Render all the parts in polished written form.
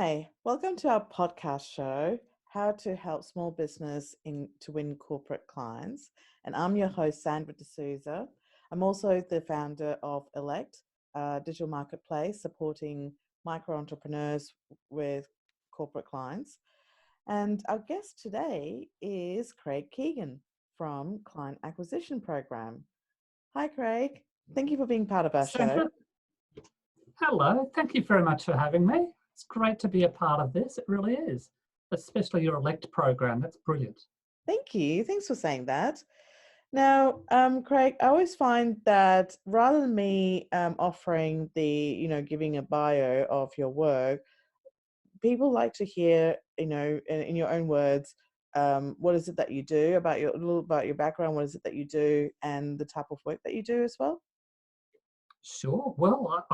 Hi, welcome to our podcast show, How to Help Small Business to Win Corporate Clients. And I'm your host, Sandra D'Souza. I'm also the founder of Ellect, a digital marketplace supporting micro entrepreneurs with corporate clients. And our guest today is Craig Keegan from Client Acquisition Program. Hi, Craig. Thank you for being part of our show. Sandra, hello. Thank you very much for having me. It's great to be a part of this. It really is, especially your Ellect program. That's brilliant. Thank you. Thanks for saying that. Now, Craig, I always find that rather than me offering giving a bio of your work, people like to hear, in your own words, what is it that you do, a little about your background, what is it that you do, and the type of work that you do as well. Sure. Well,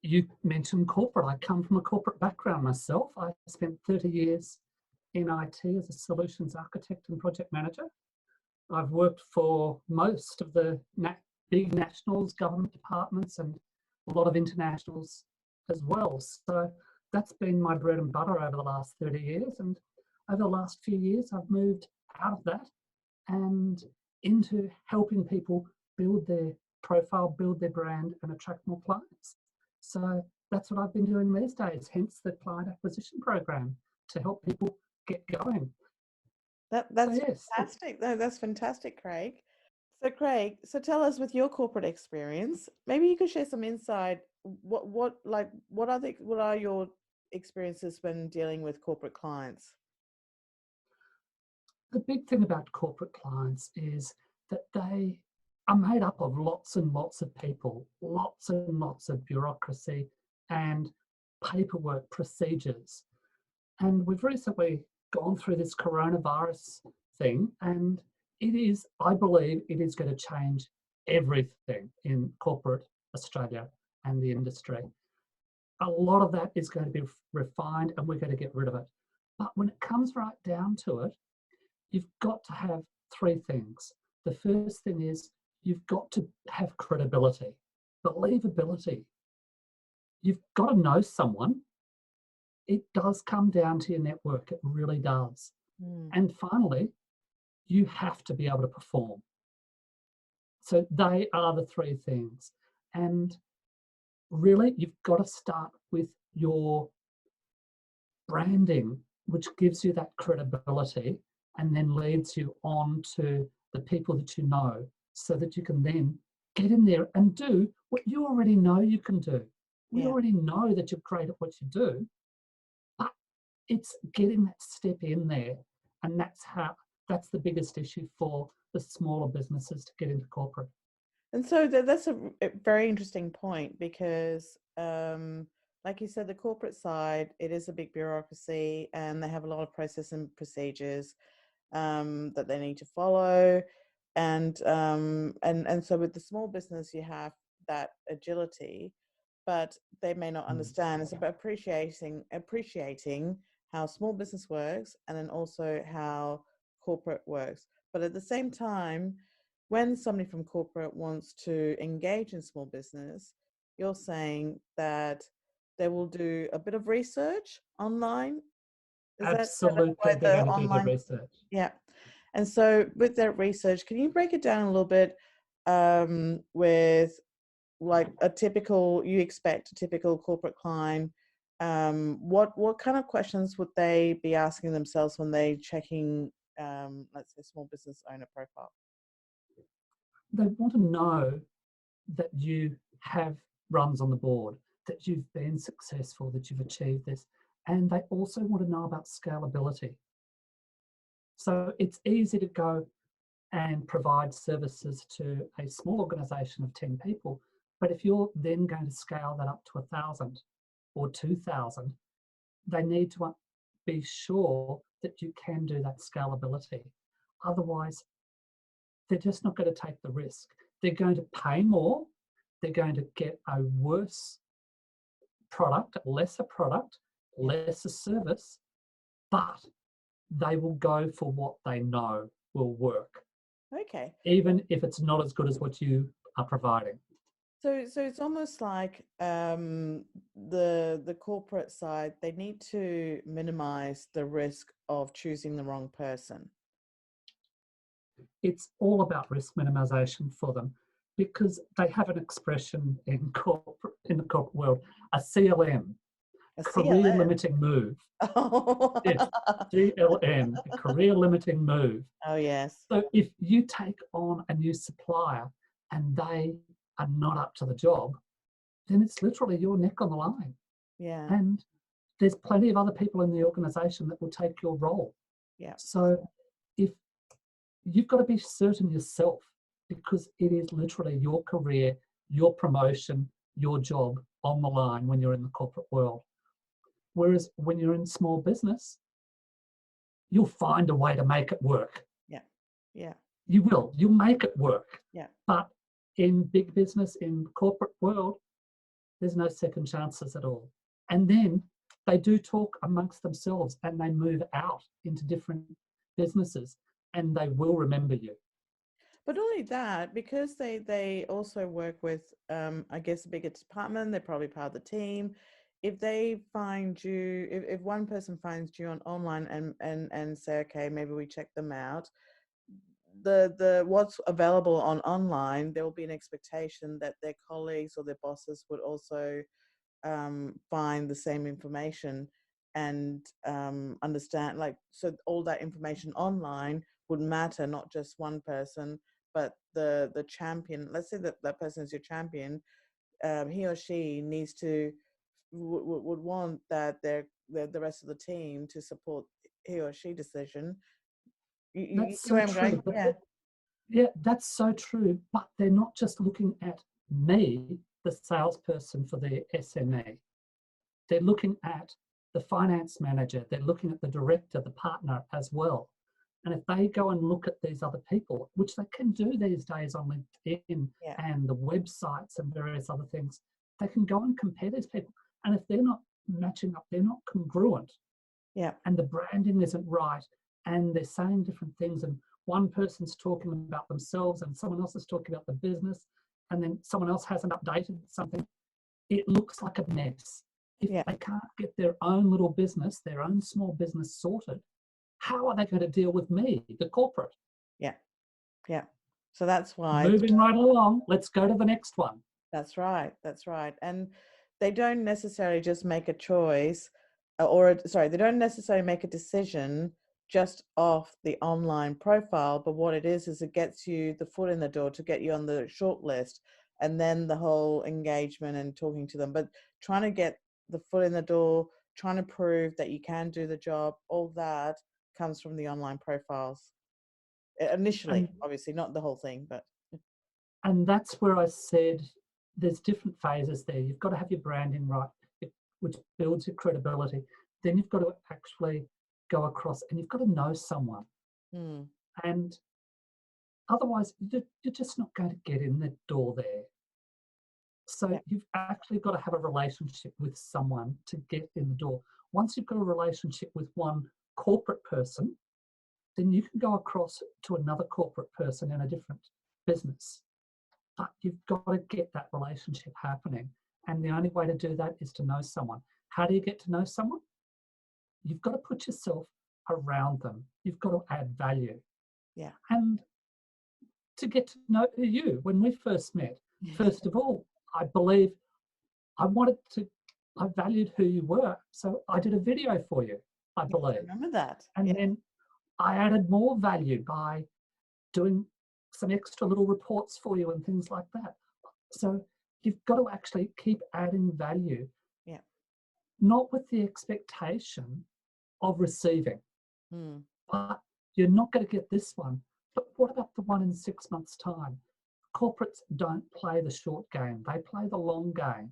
you mentioned corporate. I come from a corporate background myself. I spent 30 years in IT as a solutions architect and project manager. I've worked for most of the big nationals, government departments, and a lot of internationals as well. So that's been my bread and butter over the last 30 years. And over the last few years, I've moved out of that and into helping people build their profile, build their brand, and attract more clients. So that's what I've been doing these days, hence the client acquisition program to help people get going. That's fantastic. No, that's fantastic, Craig. So, Craig, tell us, with your corporate experience, maybe you could share some insight. What are your experiences when dealing with corporate clients? The big thing about corporate clients is that they are made up of lots and lots of people, lots and lots of bureaucracy and paperwork procedures. And we've recently gone through this coronavirus thing, and I believe it is going to change everything in corporate Australia and the industry. A lot of that is going to be refined and we're going to get rid of it. But when it comes right down to it, you've got to have three things. The first thing is you've got to have credibility, believability. You've got to know someone. It does come down to your network. It really does. And finally, you have to be able to perform. So they are the three things. And really, you've got to start with your branding, which gives you that credibility and then leads you on to the people that you know, so that you can then get in there and do what you already know you can do. We already know that you're great at what you do, but it's getting that step in there. And that's the biggest issue for the smaller businesses to get into corporate. And so that's a very interesting point, because like you said, the corporate side, it is a big bureaucracy and they have a lot of process and procedures that they need to follow. And so with the small business, you have that agility, but they may not understand. It's about appreciating how small business works, and then also how corporate works. But at the same time, when somebody from corporate wants to engage in small business, you're saying that they will do a bit of research online. Absolutely, they're going to do the research. Yeah. And so with that research, can you break it down a little bit with like you expect a typical corporate client? What kind of questions would they be asking themselves when they checking, let's say, small business owner profile? They want to know that you have runs on the board, that you've been successful, that you've achieved this. And they also want to know about scalability. So it's easy to go and provide services to a small organisation of 10 people. But if you're then going to scale that up to 1,000 or 2,000, they need to be sure that you can do that scalability. Otherwise, they're just not going to take the risk. They're going to pay more. They're going to get a worse product, lesser service, but they will go for what they know will work. Okay. Even if it's not as good as what you are providing. So it's almost like the corporate side, they need to minimize the risk of choosing the wrong person. It's all about risk minimization for them, because they have an expression in the corporate world, a CLM, A career CLM. limiting move. Oh, Yes, CLM, a career limiting move. oh yes. So if you take on a new supplier and they are not up to the job, then it's literally your neck on the line. Yeah. And there's plenty of other people in the organization that will take your role. Yeah. So if you've got to be certain yourself, because it is literally your career, your promotion, your job on the line when you're in the corporate world. Whereas when you're in small business, you'll find a way to make it work. Yeah. Yeah. You will, you'll make it work. Yeah. But in big business, in corporate world, there's no second chances at all. And then they do talk amongst themselves and they move out into different businesses and they will remember you. But not only that, because they also work with I guess a bigger department, they're probably part of the team. If they find you, if one person finds you on online and say, okay, maybe we check them out, the what's available on online, there will be an expectation that their colleagues or their bosses would also find the same information and understand, like, so all that information online would matter, not just one person, but the champion. Let's say that that person is your champion. He or she needs to would want that the rest of the team to support he or she decision. You That's see where so I'm true. going? But Yeah. yeah, that's so true. But they're not just looking at me, the salesperson for the SME. They're looking at the finance manager. They're looking at the director, the partner as well. And if they go and look at these other people, which they can do these days on LinkedIn Yeah. and the websites and various other things, they can go and compare these people. And if they're not matching up, they're not congruent, Yeah. and the branding isn't right, and they're saying different things, and one person's talking about themselves and someone else is talking about the business, and then someone else hasn't updated something, it looks like a mess. If Yeah. they can't get their own little business, their own small business sorted, how are they going to deal with me, the corporate? Yeah. Yeah. So that's why. Moving right along, let's go to the next one. That's right. That's right. And they don't necessarily just make a choice or, sorry, they don't necessarily make a decision just off the online profile. But what it is it gets you the foot in the door to get you on the short list, and then the whole engagement and talking to them. But trying to get the foot in the door, trying to prove that you can do the job, all that comes from the online profiles. Initially, And obviously, not the whole thing, but and that's where I said there's different phases there. You've got to have your branding right, which builds your credibility. Then you've got to actually go across and you've got to know someone. hmm, And otherwise, you're just not going to get in the door there. So yeah, you've actually got to have a relationship with someone to get in the door. Once you've got a relationship with one corporate person, then you can go across to another corporate person in a different business. But you've got to get that relationship happening. And the only way to do that is to know someone. How do you get to know someone? You've got to put yourself around them. You've got to add value. yeah. And to get to know you, when we first met, first of all, I believe I wanted to, I valued who you were. So I did a video for you, I Yes, I believe. remember that. And Yeah, then I added more value by doing some extra little reports for you and things like that. So you've got to actually keep adding value, yeah. not with the expectation of receiving. Mm, But you're not going to get this one. But what about the one in 6 months' time? Corporates don't play the short game, they play the long game.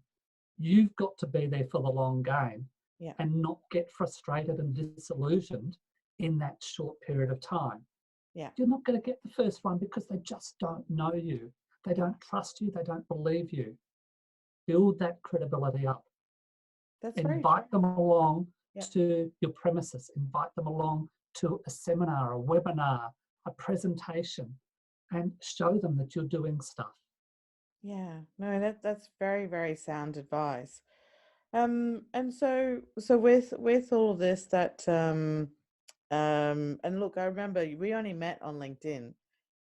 You've got to be there for the long game yeah, and not get frustrated and disillusioned in that short period of time. yeah. You're not going to get the first one because they just don't know you. They don't trust you. They don't believe you. Build that credibility up. That's very true. Invite them along Yeah, to your premises. Invite them along to a seminar, a webinar, a presentation, and show them that you're doing stuff. Yeah, no, that's very, very sound advice. And so with all of this and look, I remember we only met on LinkedIn.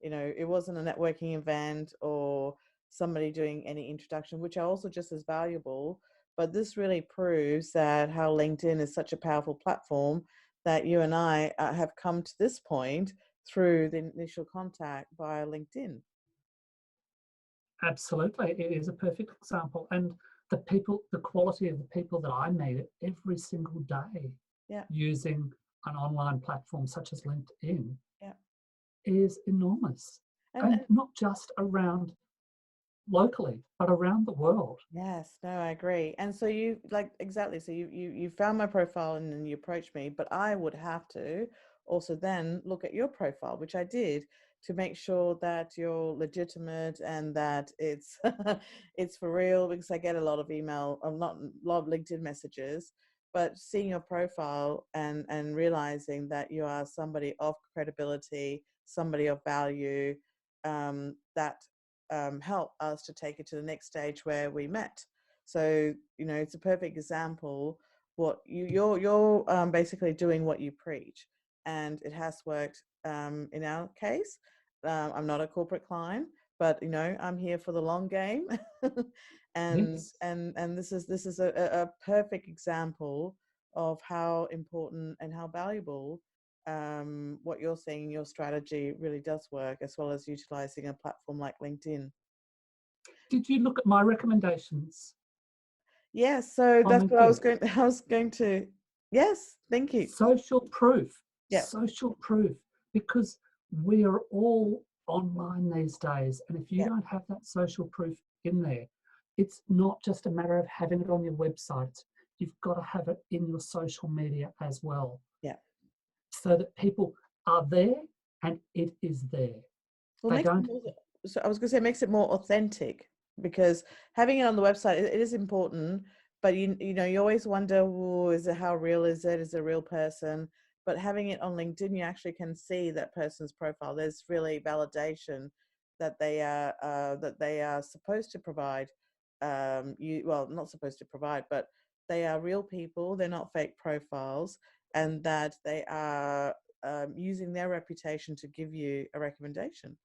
You know, it wasn't a networking event or somebody doing any introduction, which are also just as valuable. But this really proves that how LinkedIn is such a powerful platform that you and I have come to this point through the initial contact via LinkedIn. Absolutely, it is a perfect example. And the people, the quality of the people that I meet every single day Yeah, using an online platform such as LinkedIn yeah. is enormous. And And not just around locally, but around the world. yes, no, I agree. And so you like exactly. So you found my profile and then you approached me, but I would have to also then look at your profile, which I did to make sure that you're legitimate and that it's it's for real because I get a lot of email, not a lot of LinkedIn messages, but seeing your profile and realizing that you are somebody of credibility, somebody of value, that help us to take it to the next stage where we met. So you know, it's a perfect example. What you're basically doing what you preach, and it has worked in our case. I'm not a corporate client, but you know, I'm here for the long game, and Yes. and this is a perfect example of how important and how valuable what you're saying, your strategy really does work, as well as utilizing a platform like LinkedIn. Did you look at my recommendations Yes, so on that's what I was LinkedIn? going. I was going to. Yes, thank you. Social proof, Yeah, social proof, because we are all online these days. And if you yeah, don't have that social proof in there, it's not just a matter of having it on your website. You've got to have it in your social media as well, yeah. so that people are there and it is there. Well, it They makes it don't, more, so I was going to say it makes it more authentic because having it on the website it is important, but you know you always wonder, oh, is it how real is it? Is it a real person? But having it on LinkedIn, you actually can see that person's profile. There's really validation that they are supposed to provide. You well, not supposed to provide, but they are real people. They're not fake profiles, and that they are using their reputation to give you a recommendation.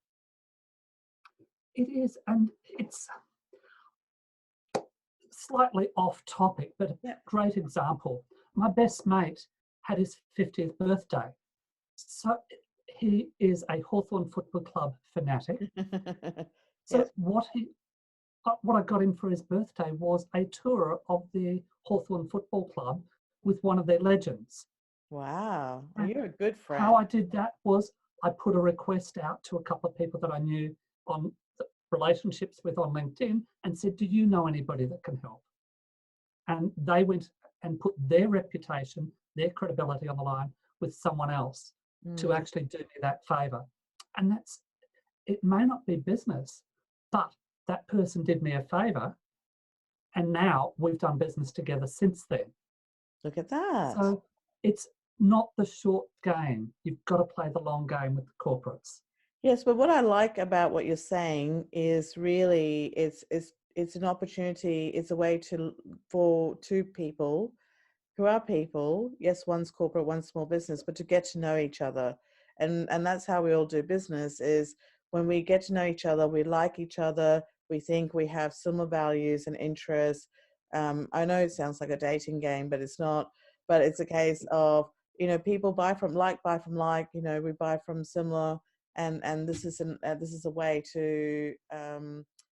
it is, and it's slightly off topic, but a Yeah. great example. My best mate had his 50th birthday. So he is a Hawthorn Football Club fanatic. Yeah. So what I got him for his birthday was a tour of the Hawthorn Football Club with one of their legends. Wow. Well, And you're a good how friend. I did that was I put a request out to a couple of people that I knew on relationships with on LinkedIn and said, "Do you know anybody that can help?" And they went and put their reputation, their credibility on the line with someone else to Mm. actually do me that favor. And it may not be business, but that person did me a favor. And now we've done business together since then. Look at that. So it's not the short game. You've got to play the long game with the corporates. Yes, but what I like about what you're saying is really it's an opportunity, it's a way to for two people who are people. Yes, one's corporate, one's small business, but to get to know each other. And that's how we all do business is when we get to know each other, we like each other, we think we have similar values and interests. I know it sounds like a dating game, but it's not. But it's a case of, you know, people buy from like, you know, we buy from similar, and this is a way to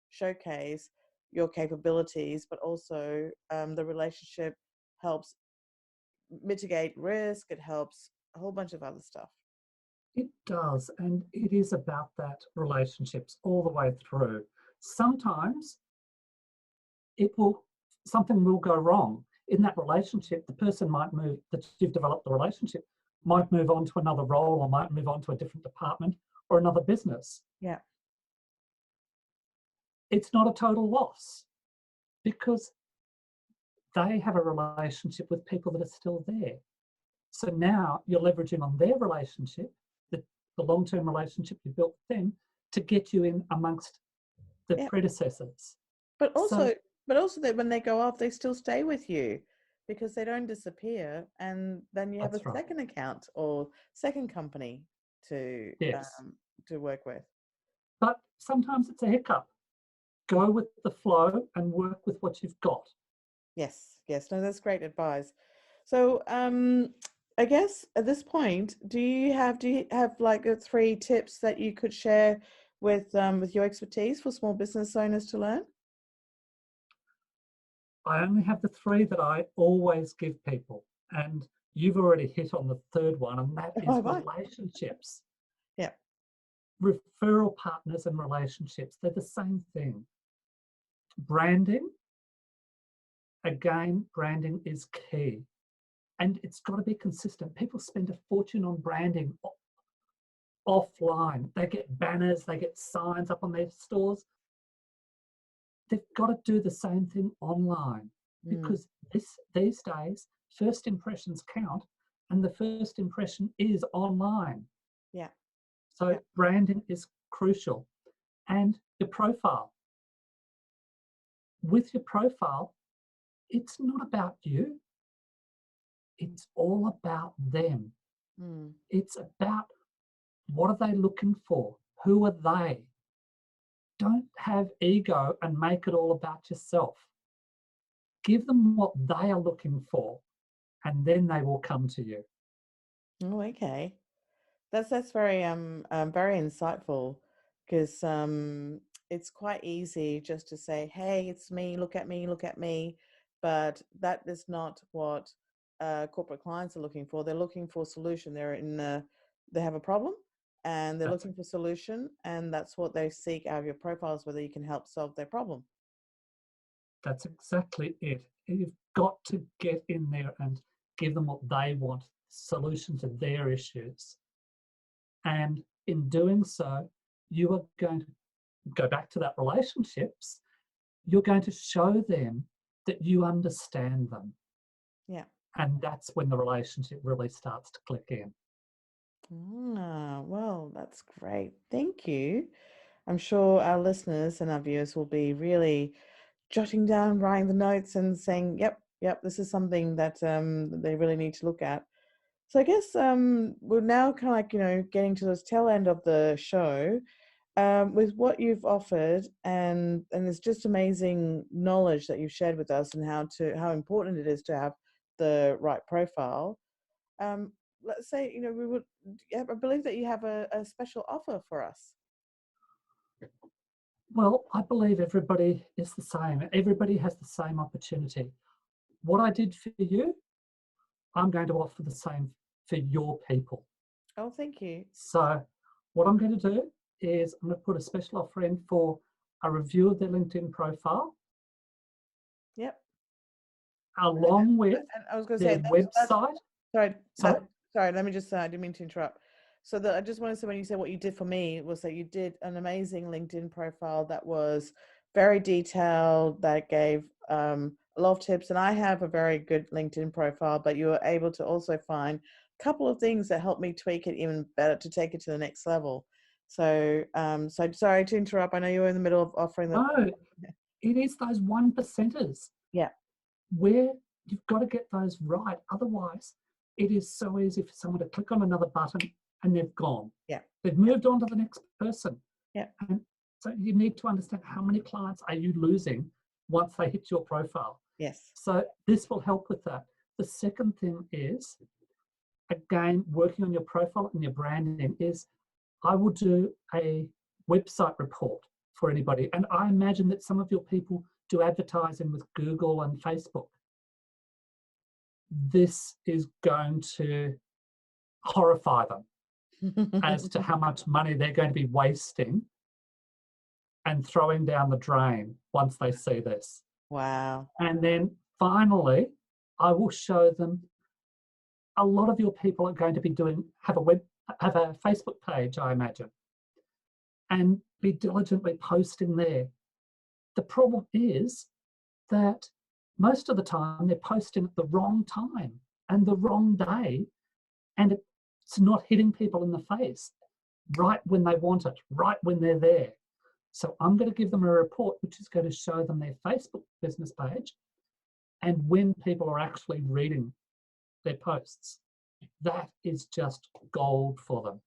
showcase your capabilities, but also the relationship helps mitigate risk. It helps a whole bunch of other stuff. It does. And it is about that relationships all the way through. Sometimes it will, something will go wrong in that relationship. The person might move, that you've developed the relationship, might move on to another role or might move on to a different department or another business. Yeah. It's not a total loss because they have a relationship with people that are still there. So now you're leveraging on their relationship, the long-term relationship you built with them, to get you in amongst the Yeah. predecessors. But So also, that when they go off, they still stay with you because they don't disappear, and then you have a that's right. second account or second company to Yes. work with. But sometimes it's a hiccup. Go with the flow and work with what you've got. Yes, yes, no, that's great advice. So, I guess at this point, do you have like three tips that you could share with your expertise for small business owners to learn? I only have the three that I always give people. And you've already hit on the third one, and that Oh, is have I? relationships. Yeah. Referral partners and relationships, they're the same thing. Branding, again, branding is key. And it's got to be consistent. People spend a fortune on branding offline. They get banners, they get signs up on their stores. They've got to do the same thing online, Mm, because these days, first impressions count, and the first impression is online. yeah. So Yeah. branding is crucial. And your profile. With your profile, it's not about you. It's all about them. Mm, It's about what are they looking for? Who are they? Don't have ego and make it all about yourself. Give them what they are looking for, and then they will come to you. oh, okay. That's very insightful because it's quite easy just to say, "Hey, it's me. Look at me," but that is not what corporate clients are looking for. They're looking for a solution. They have a problem, and they're That's looking for a solution, and that's what they seek out of your profiles, whether you can help solve their problem. that's exactly it. You've got to get in there and give them what they want, solution to their issues. And in doing so, you are going to go back to that relationships. You're going to show them that you understand them. Yeah. And that's when the relationship really starts to click in. Ah, well, that's great. Thank you. I'm sure our listeners and our viewers will be really jotting down, writing the notes, and saying, "Yep, yep, this is something that that they really need to look at." So I guess we're now kind of like getting to this tail end of the show. With what you've offered, and it's just amazing knowledge that you've shared with us, and how important it is to have the right profile. Um, let's say we would. Yeah, I believe that you have a special offer for us. Well, I believe everybody is the same. Everybody has the same opportunity. What I did for you, I'm going to offer the same for your people. Oh, thank you. So what I'm going to do is I'm going to put a special offer in for a review of their LinkedIn profile, Yep. along with And I was going to say their that's website. sorry. Sorry? Sorry. Let me just. I didn't mean to interrupt. So I just want to say when you said what you did for me was that you did an amazing LinkedIn profile that was very detailed. That gave a lot of tips, and I have a very good LinkedIn profile. But you were able to also find a couple of things that helped me tweak it even better to take it to the next level. So so sorry to interrupt. I know you were in the middle of offering the. No, it is those one percenters Yeah. where you've got to get those right. Otherwise, it is so easy for someone to click on another button and they've gone. Yeah. They've moved on to the next person. Yeah. And so you need to understand how many clients are you losing once they hit your profile. Yes. So this will help with that. The second thing is, again, working on your profile and your branding is I will do a website report for anybody. And I imagine that some of your people do advertising with Google and Facebook. This is going to horrify them as to how much money they're going to be wasting and throwing down the drain once they see this. Wow. And then finally, I will show them a lot of your people are going to be have a Facebook page, I imagine, and be diligently posting there. The problem is that most of the time they're posting at the wrong time and the wrong day, and it's not hitting people in the face right when they want it, right when they're there. So I'm going to give them a report which is going to show them their Facebook business page and when people are actually reading their posts. That is just gold for them.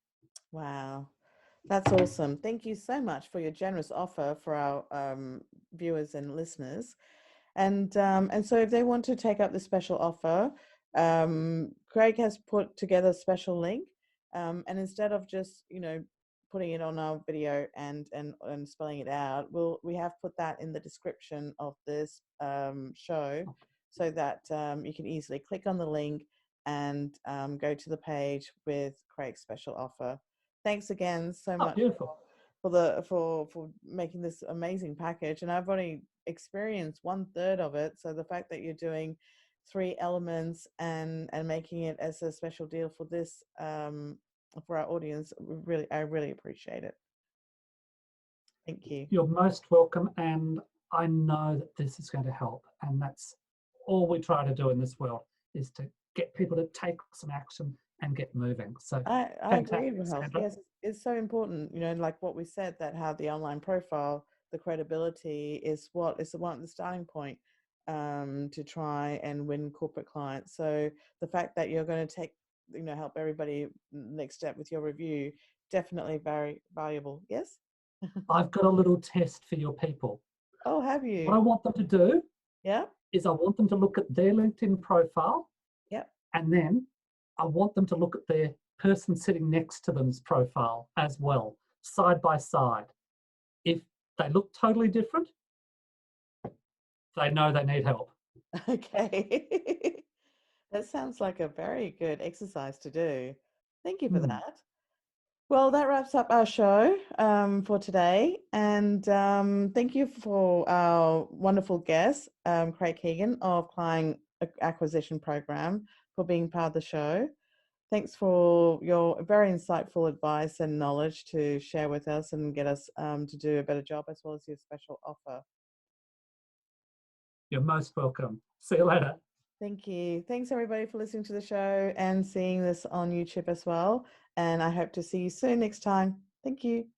Wow. That's awesome. Thank you so much for your generous offer for our viewers and listeners. And so if they want to take up the special offer, Craig has put together a special link. And instead of just, putting it on our video and spelling it out, we have put that in the description of this show so that you can easily click on the link and go to the page with Craig's special offer. Thanks again so Oh, much beautiful. for making this amazing package. And I've only experienced 1/3 of it. So the fact that you're doing 3 elements and making it as a special deal for this for our audience, I really appreciate it. Thank you. You're most welcome, and I know that this is going to help, and that's all we try to do in this world, is to get people to take some action and get moving. So I agree fantastic, with health. Sandra. Yes, it's so important, like what we said, that how the online profile, the credibility is the starting point to try and win corporate clients. So the fact that you're going to help everybody next step with your review, definitely very valuable. Yes. I've got a little test for your people. Oh, have What I you? want them to do Yeah. is I want them to look at their LinkedIn profile, Yep. and then I want them to look at their person sitting next to them's profile as well, side by side. If they look totally different, they know they need help. Okay. That sounds like a very good exercise to do. Thank you for Hmm. that. Well, that wraps up our show for today. And thank you for our wonderful guest, Craig Keegan of Client Acquisition Program, for being part of the show. Thanks for your very insightful advice and knowledge to share with us and get us to do a better job, as well as your special offer. You're most welcome. See you later. Thank you. Thanks, everybody, for listening to the show and seeing this on YouTube as well. And I hope to see you soon next time. Thank you.